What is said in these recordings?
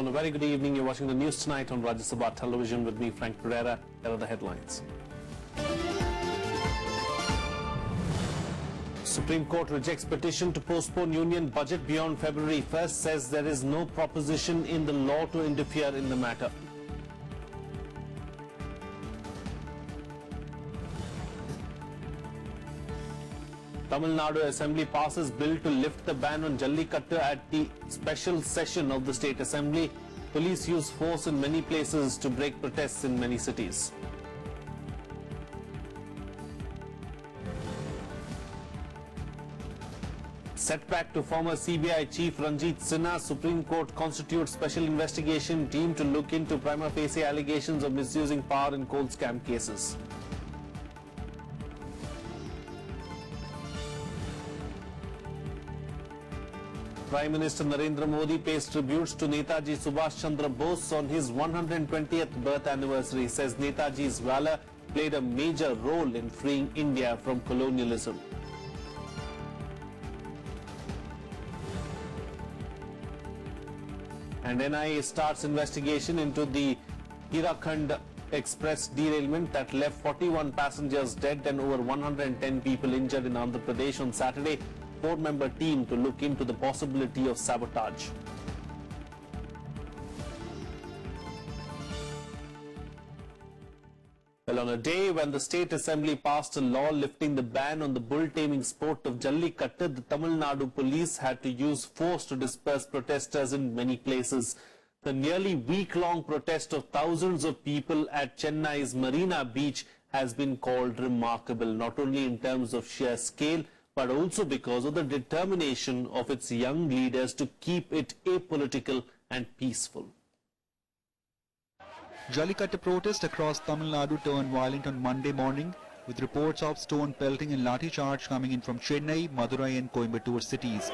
and a very good evening. You're watching the news tonight on Rajya Sabha television with me, Frank Pereira. Here are the headlines. Supreme Court rejects petition to postpone union budget beyond February 1st, says there is no proposition in the law to interfere in the matter. Tamil Nadu Assembly passes bill to lift the ban on Jallikattu at the special session of the State Assembly. Police use force in many places to break protests in many cities. Setback to former CBI Chief Ranjit Sinha Supreme Court constitutes special investigation team to look into prima facie allegations of misusing power in coal scam cases. Prime Minister Narendra Modi pays tributes to Netaji Subhash Chandra Bose on his 120th birth anniversary, says Netaji's valour played a major role in freeing India from colonialism. And NIA starts investigation into the Hirakhand Express derailment that left 41 passengers dead and over 110 people injured in Andhra Pradesh on Saturday. Four-member team to look into the possibility of sabotage. Well, on a day when the State Assembly passed a law lifting the ban on the bull-taming sport of Jallikattu, the Tamil Nadu police had to use force to disperse protesters in many places. The nearly week-long protest of thousands of people at Chennai's Marina Beach has been called remarkable, not only in terms of sheer scale, but also because of the determination of its young leaders to keep it apolitical and peaceful. Jallikattu protest across Tamil Nadu turned violent on Monday morning, with reports of stone pelting and lathi charge coming in from Chennai, Madurai and Coimbatore cities.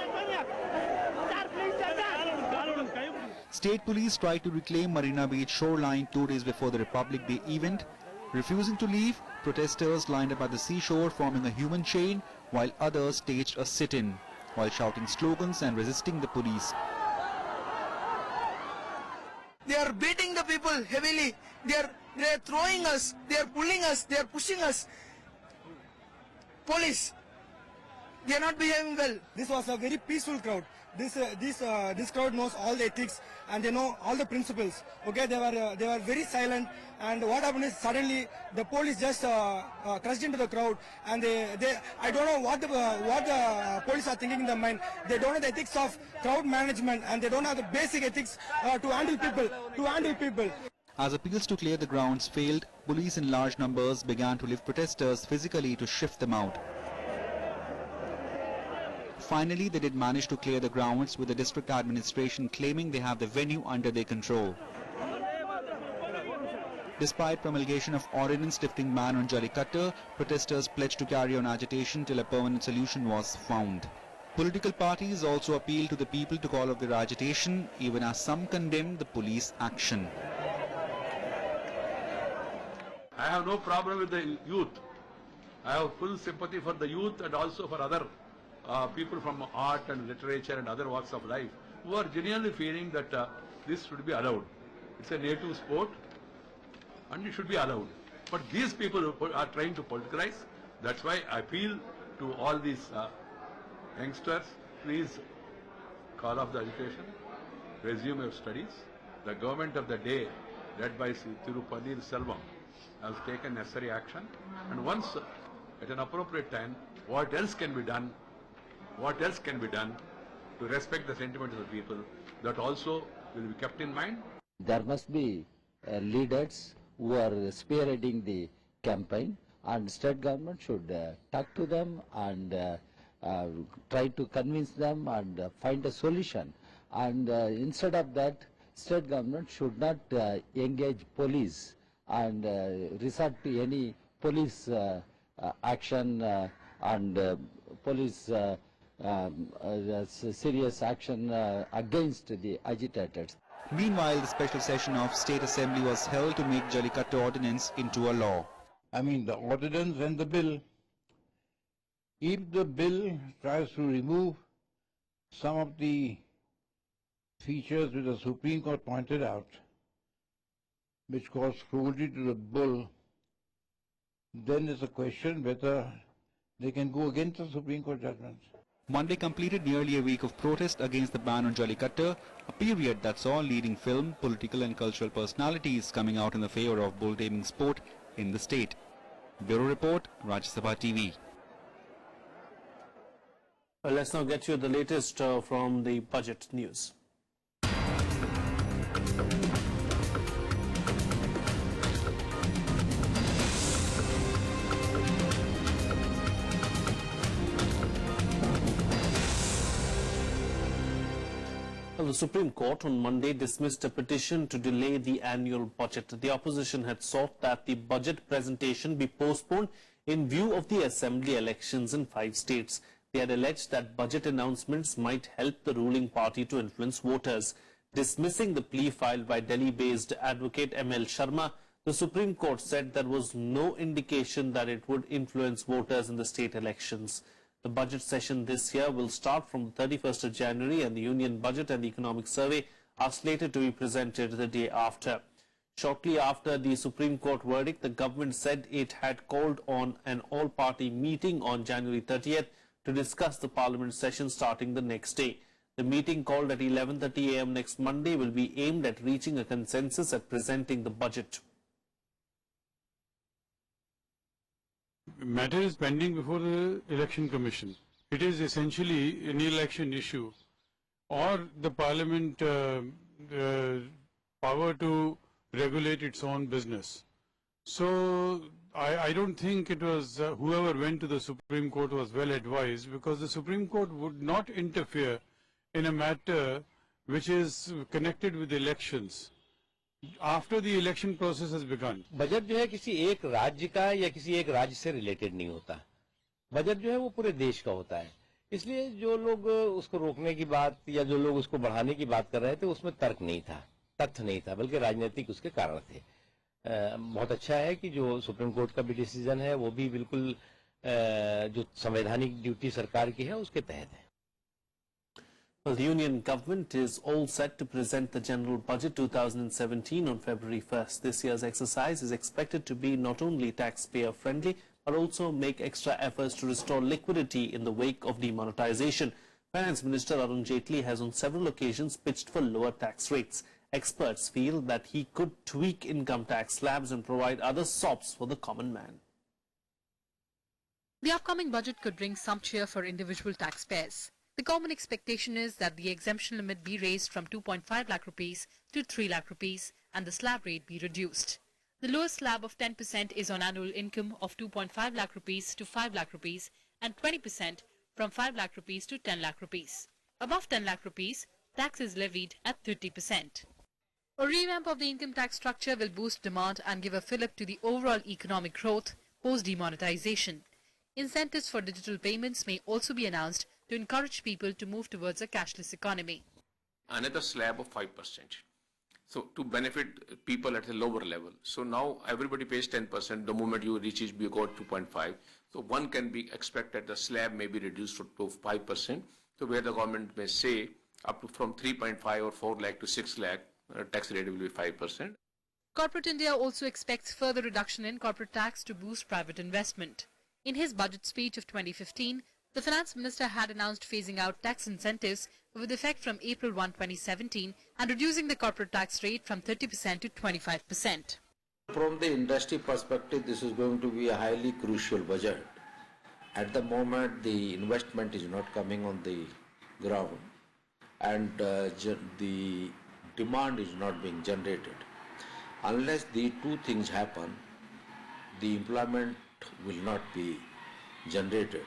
State police tried to reclaim Marina Beach shoreline 2 days before the Republic Day event. Refusing to leave, protesters lined up at the seashore forming a human chain, while others staged a sit-in, while shouting slogans and resisting the police. They are beating the people heavily. They are throwing us. They are pulling us. They are pushing us. Police, they are not behaving well. This was a very peaceful crowd. This crowd knows all the ethics and they know all the principles. Okay, they were very silent. And what happened is suddenly the police just crashed into the crowd, and I don't know what the police are thinking in their mind. They don't know the ethics of crowd management, and they don't have the basic ethics to handle people. As appeals to clear the grounds failed, police in large numbers began to lift protesters physically to shift them out. Finally, they did manage to clear the grounds, with the district administration claiming they have the venue under their control. Despite promulgation of ordinance lifting ban on Jallikattu, protesters pledged to carry on agitation till a permanent solution was found. Political parties also appealed to the people to call off their agitation, even as some condemned the police action. I have no problem with the youth. I have full sympathy for the youth and also for other people from art and literature and other walks of life who are genuinely feeling that this should be allowed. It's a native sport and it should be allowed. But these people are trying to politicize. That's why I appeal to all these youngsters, please call off the education, resume your studies. The government of the day, led by Tirupati Selvam, has taken necessary action. And once, at an appropriate time, what else can be done to respect the sentiment of the people, that also will be kept in mind. There must be leaders who are spearheading the campaign, and state government should talk to them and try to convince them and find a solution. And instead of that, state government should not engage police and resort to any police action and police serious action against the agitators. Meanwhile, the special session of State Assembly was held to make Jallikattu ordinance into a law. I mean, the ordinance and the bill. If the bill tries to remove some of the features which the Supreme Court pointed out, which cause cruelty to the bull, then there's a question whether they can go against the Supreme Court judgment. Monday completed nearly a week of protest against the ban on Jallikattu, a period that saw leading film, political and cultural personalities coming out in the favor of bull taming sport in the state. Bureau Report, Rajya Sabha TV. Well, let's now get you the latest from the budget news. Well, the Supreme Court on Monday dismissed a petition to delay the annual budget. The opposition had sought that the budget presentation be postponed in view of the assembly elections in 5 states. They had alleged that budget announcements might help the ruling party to influence voters. Dismissing the plea filed by Delhi-based advocate M.L. Sharma, the Supreme Court said there was no indication that it would influence voters in the state elections. The budget session this year will start from the 31st of January and the Union Budget and the Economic Survey are slated to be presented the day after. Shortly after the Supreme Court verdict, the government said it had called on an all-party meeting on January 30th to discuss the parliament session starting the next day. The meeting, called at 11:30 a.m. next Monday, will be aimed at reaching a consensus at presenting the budget. Matter is pending before the Election Commission. It is essentially an election issue, or the Parliament power to regulate its own business. So I don't think it was whoever went to the Supreme Court was well advised, because the Supreme Court would not interfere in a matter which is connected with elections after the election process has begun. Budget जो है किसी एक राज्य का या किसी एक राज्य से रिलेटेड नहीं होता. बजट जो है वो पूरे देश का होता है. इसलिए जो लोग उसको रोकने की बात या जो लोग उसको बढ़ाने की बात कर रहे थे, उसमें तर्क नहीं था, तथ्य नहीं था, बल्कि राजनीतिक उसके कारण थे. बहुत अच्छा है कि जो सुप्रीम कोर्ट का भी डिसीजन है वो भी बिल्कुल जो संवैधानिक ड्यूटी सरकार की है उसके तहत है. Well, the union government is all set to present the general budget 2017 on February 1st. This year's exercise is expected to be not only taxpayer friendly, but also make extra efforts to restore liquidity in the wake of demonetization. Finance Minister Arun Jaitley has on several occasions pitched for lower tax rates. Experts feel that he could tweak income tax slabs and provide other sops for the common man. The upcoming budget could bring some cheer for individual taxpayers. The common expectation is that the exemption limit be raised from 2.5 lakh rupees to 3 lakh rupees and the slab rate be reduced. The lowest slab of 10% is on annual income of 2.5 lakh rupees to 5 lakh rupees and 20% from 5 lakh rupees to 10 lakh rupees. Above 10 lakh rupees, tax is levied at 30%. A revamp of the income tax structure will boost demand and give a fillip to the overall economic growth post-demonetization. Incentives for digital payments may also be announced to encourage people to move towards a cashless economy. Another slab of 5%. So to benefit people at a lower level. So now everybody pays 10%. The moment you reach it, you got 2.5. So one can be expected the slab may be reduced to 5%. So where the government may say up to from 3.5 or 4 lakh to 6 lakh, tax rate will be 5%. Corporate India also expects further reduction in corporate tax to boost private investment. In his budget speech of 2015, the Finance Minister had announced phasing out tax incentives with effect from April 1, 2017 and reducing the corporate tax rate from 30% to 25%. From the industry perspective, this is going to be a highly crucial budget. At the moment, the investment is not coming on the ground and the demand is not being generated. Unless the two things happen, the employment will not be generated.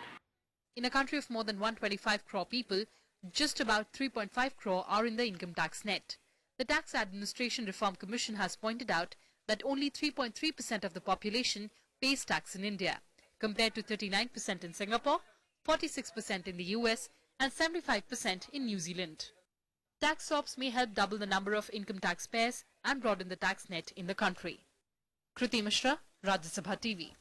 In a country of more than 125 crore people, just about 3.5 crore are in the income tax net. The Tax Administration Reform Commission has pointed out that only 3.3% of the population pays tax in India, compared to 39% in Singapore, 46% in the US and 75% in New Zealand. Tax sops may help double the number of income taxpayers and broaden the tax net in the country. Kriti Mishra, Rajya Sabha TV.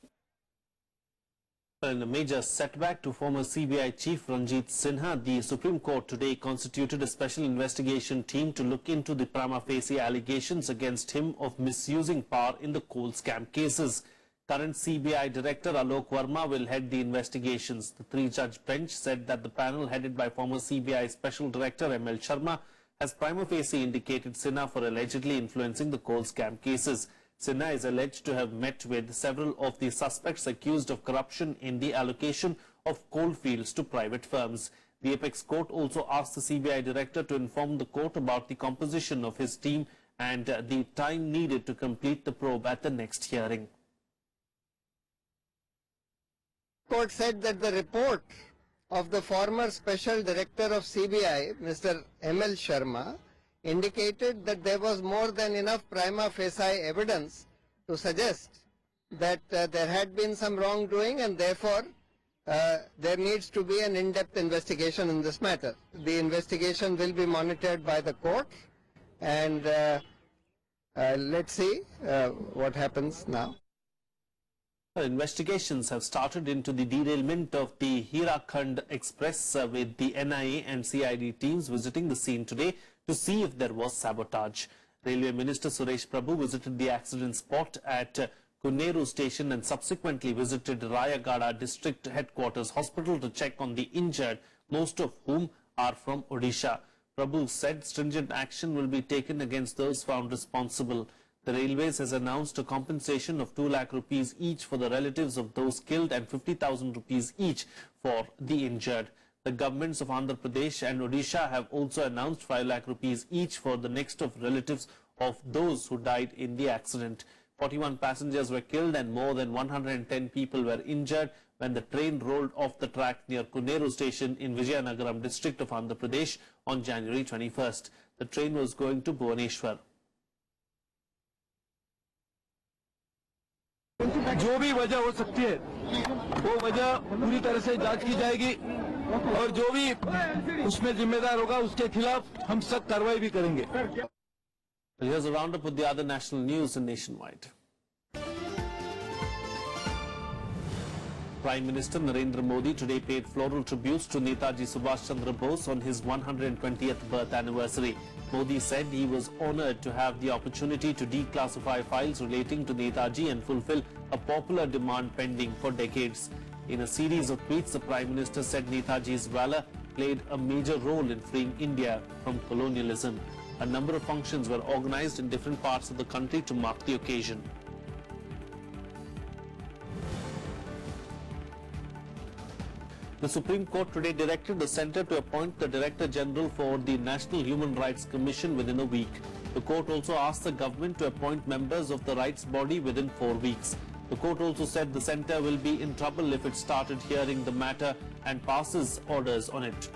In a major setback to former CBI Chief Ranjit Sinha, the Supreme Court today constituted a special investigation team to look into the prima facie allegations against him of misusing power in the coal scam cases. Current CBI Director Alok Verma will head the investigations. The three-judge bench said that the panel headed by former CBI Special Director ML Sharma has prima facie indicated Sinha for allegedly influencing the coal scam cases. Sinha is alleged to have met with several of the suspects accused of corruption in the allocation of coal fields to private firms. The apex court also asked the CBI Director to inform the court about the composition of his team and the time needed to complete the probe at the next hearing. Court said that the report of the former Special Director of CBI, Mr. ML Sharma, indicated that there was more than enough prima facie evidence to suggest that there had been some wrongdoing and therefore there needs to be an in-depth investigation in this matter. The investigation will be monitored by the court and let's see what happens now. Investigations have started into the derailment of the Hirakhand Express with the NIA and CID teams visiting the scene today to see if there was sabotage. Railway Minister Suresh Prabhu visited the accident spot at Kuneru station and subsequently visited Rayagada District Headquarters Hospital to check on the injured, most of whom are from Odisha. Prabhu said stringent action will be taken against those found responsible. The Railways has announced a compensation of 2 lakh rupees each for the relatives of those killed and 50,000 rupees each for the injured. The governments of Andhra Pradesh and Odisha have also announced 5 lakh rupees each for the next of relatives of those who died in the accident. 41 passengers were killed and more than 110 people were injured when the train rolled off the track near Kuneru station in Vizianagaram district of Andhra Pradesh on January 21st. The train was going to Bhubaneswar. जो भी वजह हो सकती है वो वजह पूरी तरह से जांच की जाएगी और जो भी उसमें जिम्मेदार होगा उसके खिलाफ हम सख्त कार्रवाई भी करेंगे. Here's a roundup of the other national news and nationwide. Prime Minister Narendra Modi today paid floral tributes to Netaji Subhash Chandra Bose on his 120th birth anniversary. Modi said he was honoured to have the opportunity to declassify files relating to Netaji and fulfill a popular demand pending for decades. In a series of tweets, the Prime Minister said Netaji's valour played a major role in freeing India from colonialism. A number of functions were organised in different parts of the country to mark the occasion. The Supreme Court today directed the centre to appoint the Director General for the National Human Rights Commission within a week. The court also asked the government to appoint members of the rights body within 4 weeks. The court also said the centre will be in trouble if it started hearing the matter and passes orders on it.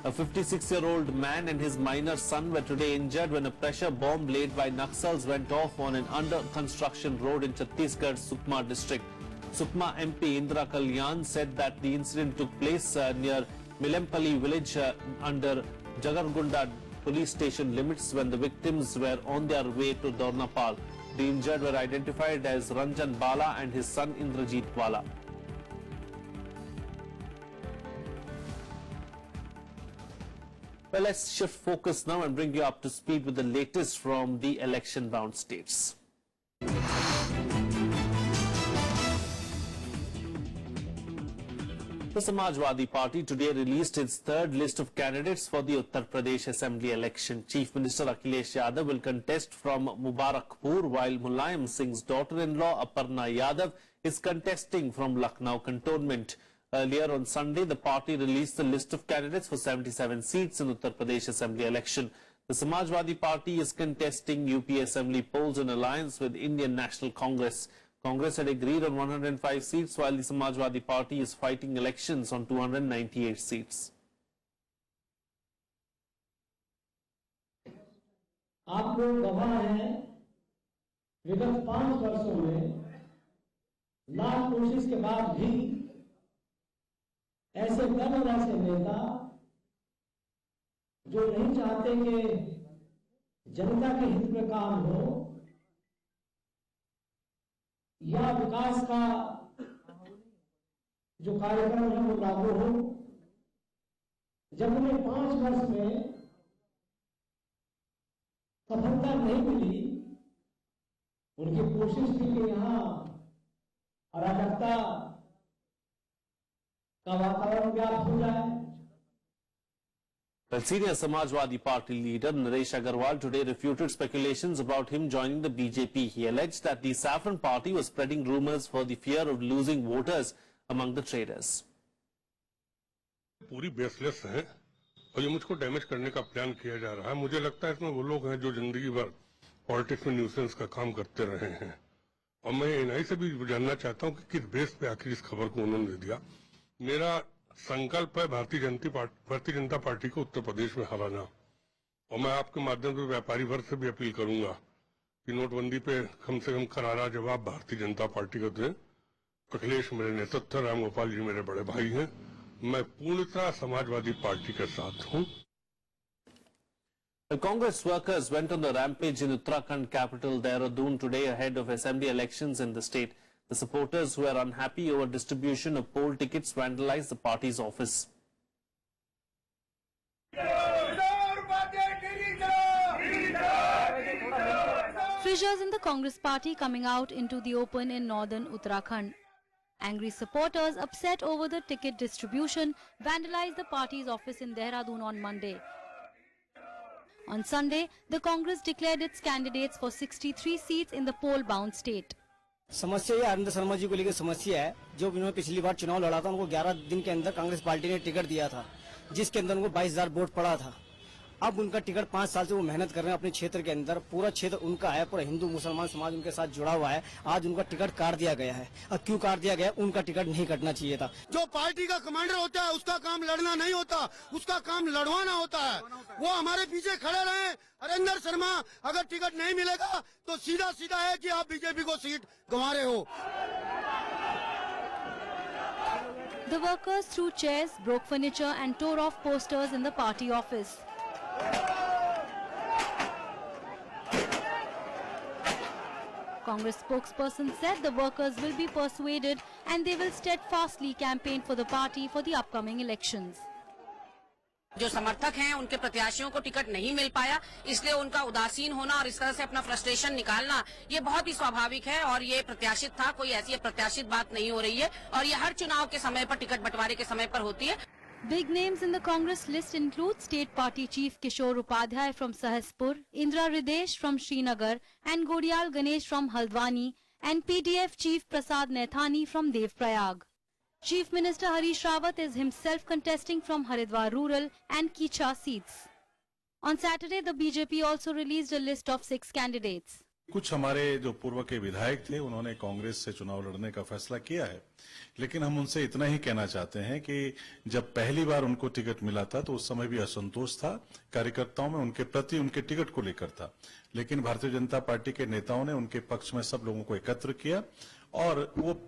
A 56-year-old man and his minor son were today injured when a pressure bomb laid by Naxals went off on an under-construction road in Chhattisgarh's Sukma district. Sukma MP Indra Kalyan said that the incident took place near Milempalli village under Jagargunda police station limits when the victims were on their way to Dornapal. The injured were identified as Ranjan Bala and his son Indrajit Bala. Well, let's shift focus now and bring you up to speed with the latest from the election-bound states. The Samajwadi Party today released its third list of candidates for the Uttar Pradesh Assembly election. Chief Minister Akhilesh Yadav will contest from Mubarakpur, while Mulayam Singh's daughter-in-law Aparna Yadav is contesting from Lucknow Cantonment. Earlier on Sunday, the party released the list of candidates for 77 seats in Uttar Pradesh Assembly election. The Samajwadi Party is contesting UP Assembly polls in alliance with Indian National Congress. Congress had agreed on 105 seats, while the Samajwadi Party is fighting elections on 298 seats. आप लोग गवाह हैं विगत 5 वर्षों में लाख कोशिश के बाद भी ऐसे दल और ऐसे नेता जो नहीं चाहते कि जनता के हित में काम हो, या विकास का जो कार्यक्रम है वो लागू हो। जब उन्हें 5 वर्ष में सफलता नहीं मिली, उनकी कोशिश थी कि यहाँ अराजकता का वातावरण व्याप्त हो जाए। The senior Samajwadi Party leader Naresh Agarwal today refuted speculations about him joining the BJP. He alleged that the Saffron Party was spreading rumours for the fear of losing voters among the traders. पूरी baseless है और ये मुझको damage करने का plan किया जा रहा है। मुझे लगता है इसमें वो लोग हैं जो जिंदगी भर पॉलिटिक्स में न्यूसेंस का काम करते रहे हैं और मैं एनआई से भी जानना चाहता हूँ कि किस बेस पे आखिर इस खबर को उन्होंने दे दिया। मेरा संकल्प है भारतीय जनता पार्टी को उत्तर प्रदेश में हराना और मैं आपके माध्यम से व्यापारी वर्ग से भी अपील करूंगा कि नोटबंदी पे कम से कम करारा जवाब भारतीय जनता पार्टी को दें। अखिलेश मेरे नेतृत्व, राम गोपाल जी मेरे बड़े भाई हैं, मैं पूर्णतः समाजवादी पार्टी के साथ हूं। The Congress workers went on the rampage in Uttarakhand capital Dehradun today ahead of assembly elections in the state. The supporters who are unhappy over distribution of poll tickets vandalized the party's office. Fissures in the Congress party coming out into the open in northern Uttarakhand. Angry supporters upset over the ticket distribution vandalized the party's office in Dehradun on Monday. On Sunday, the Congress declared its candidates for 63 seats in the poll-bound state. समस्या ये अरविंद शर्मा जी को लेकर समस्या है। जो उन्होंने पिछली बार चुनाव लड़ा था, उनको 11 दिन के अंदर कांग्रेस पार्टी ने टिकट दिया था, जिसके अंदर उनको 22,000 वोट पड़ा था। अब उनका टिकट 5 साल से वो मेहनत कर रहे हैं अपने क्षेत्र के अंदर, पूरा क्षेत्र उनका है, पूरा हिंदू मुसलमान समाज उनके साथ जुड़ा हुआ है। आज उनका टिकट काट दिया गया है। अब क्यों काट दिया गया? उनका टिकट नहीं कटना चाहिए था। जो पार्टी का कमांडर होता है उसका काम लड़ना नहीं होता, उसका काम लड़वाना होता है। वो हमारे पीछे खड़े रहे। अरिंदर शर्मा, अगर टिकट नहीं मिलेगा तो सीधा सीधा है कि आप बीजेपी को सीट गंवा रहे हो। The workers threw chairs, broke furniture and tore off posters in the party office. Congress spokesperson said the workers will be persuaded and they will steadfastly campaign for the party for the upcoming elections. जो समर्थक हैं उनके प्रत्याशियों को ticket नहीं मिल पाया, इसलिए उनका उदासीन होना और इस तरह से अपना फ्रस्ट्रेशन निकालना ये बहुत ही स्वाभाविक है और ये प्रत्याशित था। कोई ऐसी प्रत्याशित बात नहीं हो रही है और ये हर चुनाव के समय पर, टिकट बंटवारे के समय पर होती है। Big names in the Congress list include State Party Chief Kishore Upadhyay from Sahaspur, Indra Ridesh from Srinagar and Godiyal Ganesh from Haldwani and PDF Chief Prasad Naithani from Devprayag. Chief Minister Harish Rawat is himself contesting from Haridwar Rural and Kicha seats. On Saturday, the BJP also released a list of 6 candidates. कुछ हमारे जो पूर्व के विधायक थे उन्होंने कांग्रेस से चुनाव लड़ने का फैसला किया है, लेकिन हम उनसे इतना ही कहना चाहते हैं कि जब पहली बार उनको टिकट मिला था तो उस समय भी असंतोष था कार्यकर्ताओं में उनके प्रति, उनके टिकट को लेकर था, लेकिन भारतीय जनता पार्टी के नेताओं ने उनके पक्ष में सब लोगों को एकत्र किया और वो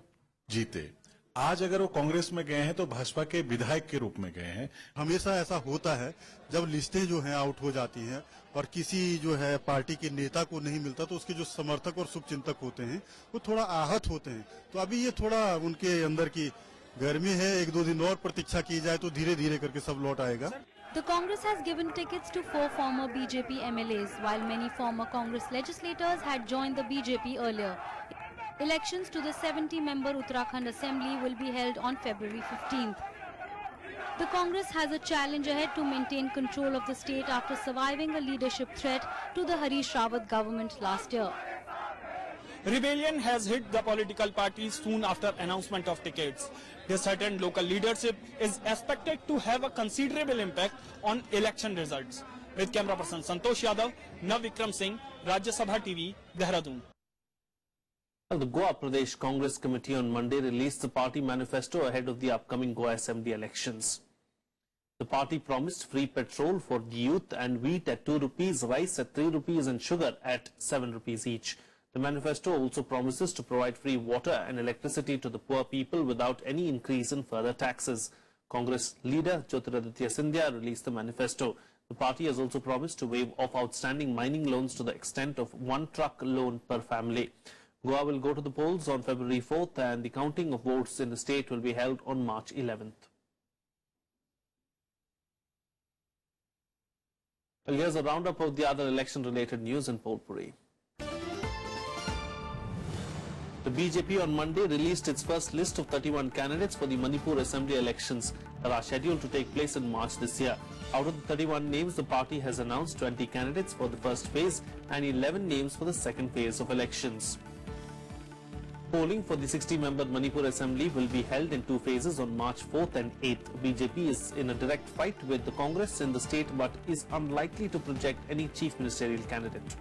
जीते। आज अगर वो कांग्रेस में गए हैं तो भाजपा के विधायक के रूप में गए हैं। हमेशा ऐसा होता है जब लिस्टें जो हैं आउट हो जाती हैं और किसी जो है पार्टी के नेता को नहीं मिलता तो उसके जो समर्थक और शुभचिंतक होते हैं वो थोड़ा आहत होते हैं। तो अभी ये थोड़ा उनके अंदर की गर्मी है, 1-2 दिन और प्रतीक्षा की जाए तो धीरे धीरे करके सब लौट आएगा। The Congress has given tickets to 4 former BJP MLAs, while many former Congress legislators had joined the BJP earlier. Elections to the 70-member Uttarakhand Assembly will be held on February 15th. The Congress has a challenge ahead to maintain control of the state after surviving a leadership threat to the Harish Rawat government last year. Rebellion has hit the political parties soon after announcement of tickets. Disheartened local leadership is expected to have a considerable impact on election results. With camera person Santosh Yadav, Navikram Singh, Rajya Sabha TV, Dehradun. The Goa Pradesh Congress Committee on Monday released the party manifesto ahead of the upcoming Goa Assembly elections. The party promised free petrol for the youth and wheat at 2 rupees, rice at 3 rupees and sugar at 7 rupees each. The manifesto also promises to provide free water and electricity to the poor people without any increase in further taxes. Congress leader Jyotiraditya Scindia released the manifesto. The party has also promised to waive off outstanding mining loans to the extent of 1 truck loan per family. Goa will go to the polls on February 4th and the counting of votes in the state will be held on March 11th. Well, here's a roundup of the other election-related news in Polpuri. The BJP on Monday released its first list of 31 candidates for the Manipur Assembly elections that are scheduled to take place in March this year. Out of the 31 names, the party has announced 20 candidates for the first phase and 11 names for the second phase of elections. Polling for the 60-member Manipur Assembly will be held in two phases on March 4th and 8th. BJP is in a direct fight with the Congress in the state but is unlikely to project any chief ministerial candidate.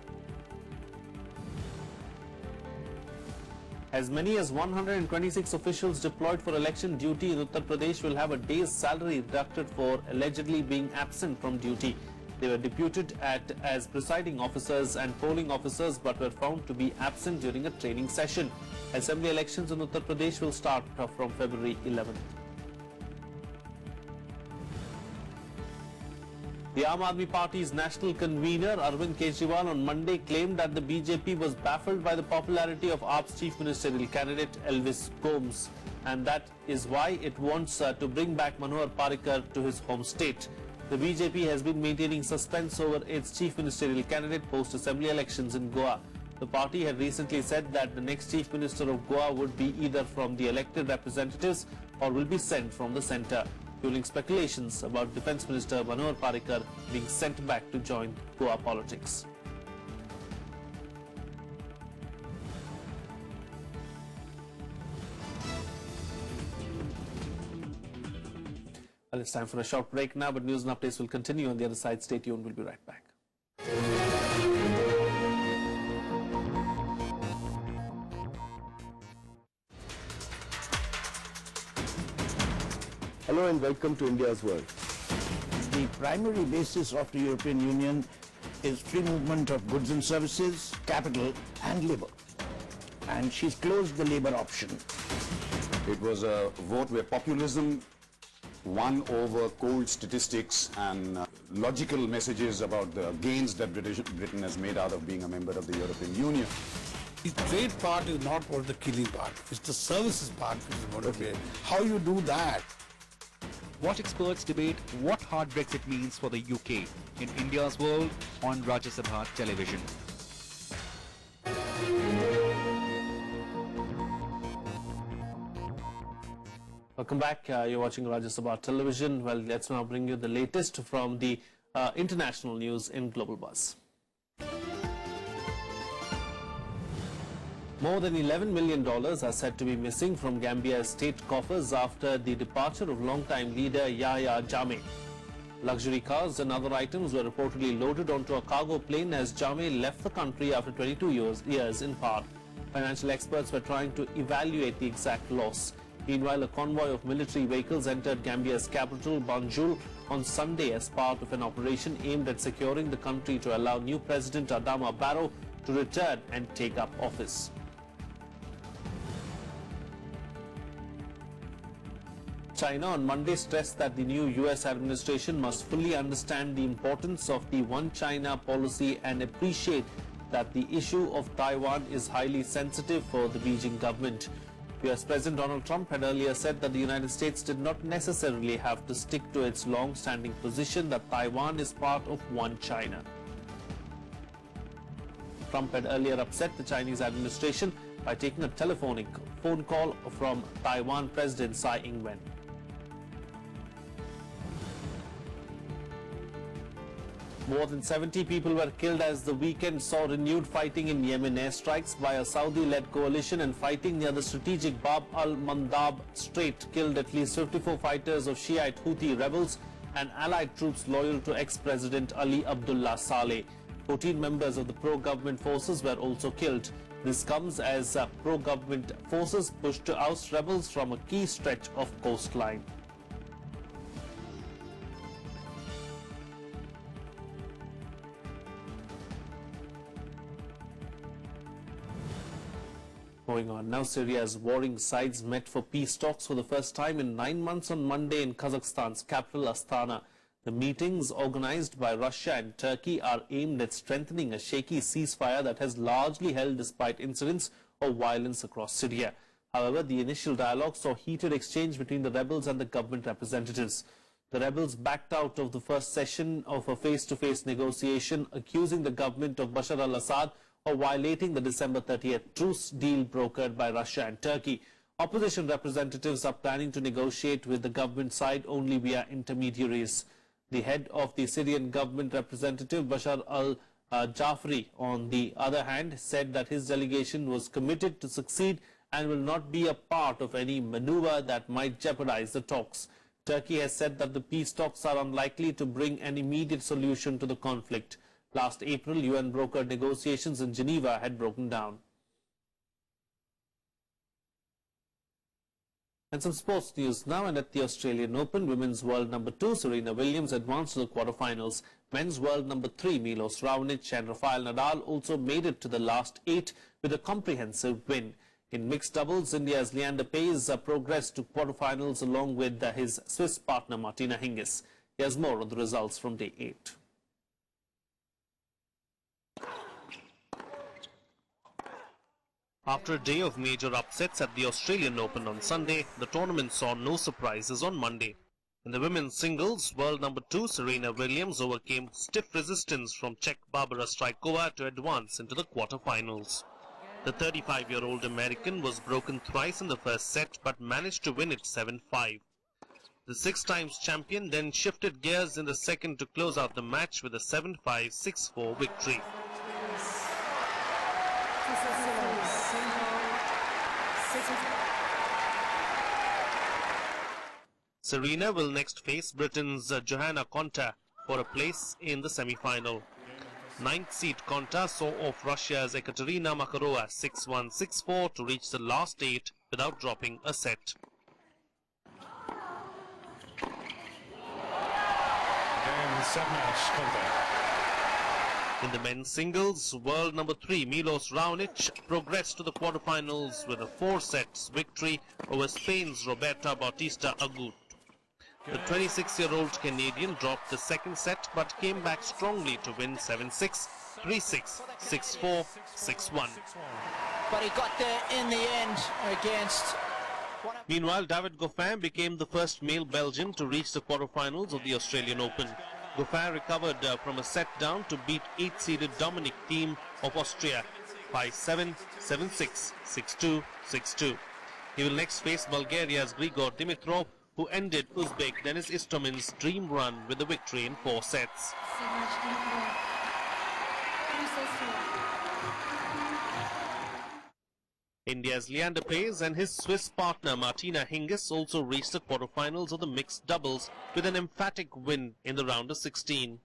As many as 126 officials deployed for election duty in Uttar Pradesh will have a day's salary deducted for allegedly being absent from duty. They were deputed as presiding officers and polling officers but were found to be absent during a training session. Assembly elections in Uttar Pradesh will start from February 11th. The Aam Aadmi Party's national convener Arvind Kejriwal on Monday claimed that the BJP was baffled by the popularity of AAP's chief ministerial candidate Elvis Gomes, and that is why it wants to bring back Manohar Parrikar to his home state. The BJP has been maintaining suspense over its chief ministerial candidate post-assembly elections in Goa. The party had recently said that the next chief minister of Goa would be either from the elected representatives or will be sent from the centre, fueling speculations about Defence Minister Manohar Parrikar being sent back to join Goa politics. Well, it's time for a short break now, but news and updates will continue on the other side. Stay tuned, we'll be right back. Hello and welcome to India's World. The primary basis of the European Union is free movement of goods and services, capital and labour. And she's closed the labour option. It was a vote where populism won over cold statistics and logical messages about the gains that Britain has made out of being a member of the European Union. The trade part is not what the killing part. It's the services part which is motivated. How you do that? Watch experts debate what hard Brexit means for the UK in India's World on Rajya Sabha television. Welcome back. You're watching Rajya Sabha television. Well, let's now bring you the latest from the international news in Global Buzz. More than $11 million are said to be missing from Gambia's state coffers after the departure of longtime leader Yahya Jammeh. Luxury cars and other items were reportedly loaded onto a cargo plane as Jammeh left the country after 22 years in power. Financial experts were trying to evaluate the exact loss. Meanwhile, a convoy of military vehicles entered Gambia's capital, Banjul, on Sunday as part of an operation aimed at securing the country to allow new President Adama Barrow to return and take up office. China on Monday stressed that the new US administration must fully understand the importance of the One China policy and appreciate that the issue of Taiwan is highly sensitive for the Beijing government. US President Donald Trump had earlier said that the United States did not necessarily have to stick to its long-standing position that Taiwan is part of One China. Trump had earlier upset the Chinese administration by taking a phone call from Taiwan President Tsai Ing-wen. More than 70 people were killed as the weekend saw renewed fighting in Yemen. Airstrikes by a Saudi-led coalition and fighting near the strategic Bab al-Mandab Strait killed at least 54 fighters of Shiite Houthi rebels and allied troops loyal to ex-President Ali Abdullah Saleh. 14 members of the pro-government forces were also killed. This comes as pro-government forces push to oust rebels from a key stretch of coastline. Moving on now, Syria's warring sides met for peace talks for the first time in 9 months on Monday in Kazakhstan's capital Astana. The meetings organized by Russia and Turkey are aimed at strengthening a shaky ceasefire that has largely held despite incidents of violence across Syria. However, the initial dialogue saw heated exchange between the rebels and the government representatives. The rebels backed out of the first session of a face-to-face negotiation, accusing the government of Bashar al-Assad of violating the December 30th truce deal brokered by Russia and Turkey. Opposition representatives are planning to negotiate with the government side only via intermediaries. The head of the Syrian government representative, Bashar al-Jafri, on the other hand, said that his delegation was committed to succeed and will not be a part of any maneuver that might jeopardize the talks. Turkey has said that the peace talks are unlikely to bring an immediate solution to the conflict. Last April, UN brokered negotiations in Geneva had broken down. And some sports news now. And at the Australian Open, Women's World number 2 Serena Williams advanced to the quarterfinals. Men's World number 3 Milos Raonic and Rafael Nadal also made it to the last 8 with a comprehensive win. In mixed doubles, India's Leander Paes progressed to quarterfinals along with his Swiss partner Martina Hingis. Here's more on the results from day 8. After a day of major upsets at the Australian Open on Sunday, the tournament saw no surprises on Monday. In the women's singles, world number 2 Serena Williams overcame stiff resistance from Czech Barbara Strykova to advance into the quarterfinals. The 35-year-old American was broken thrice in the first set but managed to win it 7-5. The 6-times champion then shifted gears in the second to close out the match with a 7-5, 6-4 victory. Serena will next face Britain's Johanna Konta for a place in the semi-final. 9th seed Konta saw off Russia's Ekaterina Makarova 6-1, 6-4 to reach the last 8 without dropping a set. In the men's singles, world number 3 Milos Raonic progressed to the quarterfinals with a 4-set victory over Spain's Roberta Bautista Agut. The 26-year-old Canadian dropped the second set but came back strongly to win 7-6, 3-6, 6-4, 6-1. But he got there in the end against... Meanwhile, David Goffin became the first male Belgian to reach the quarterfinals of the Australian Open. Goffin recovered from a set down to beat 8th-seeded Dominic Thiem of Austria 5-7, 7-6, 6-2, 6-2. He will next face Bulgaria's Grigor Dimitrov, who ended Uzbek Denis Istomin's dream run with a victory in 4 sets. India's Leander Paes and his Swiss partner Martina Hingis also reached the quarterfinals of the mixed doubles with an emphatic win in the round of 16.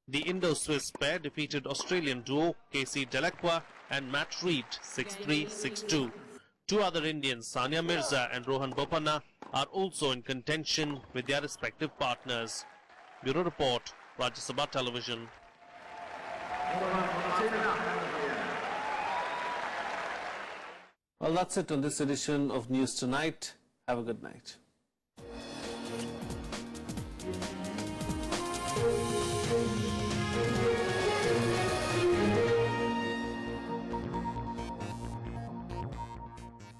The Indo-Swiss pair defeated Australian duo Casey Delacroix and Matt Reed 6-3, 6-2. 2 other Indians, Sania Mirza and Rohan Bopanna, are also in contention with their respective partners. Bureau Report, Rajya Sabha Television. Well, that's it on this edition of News Tonight. Have a good night.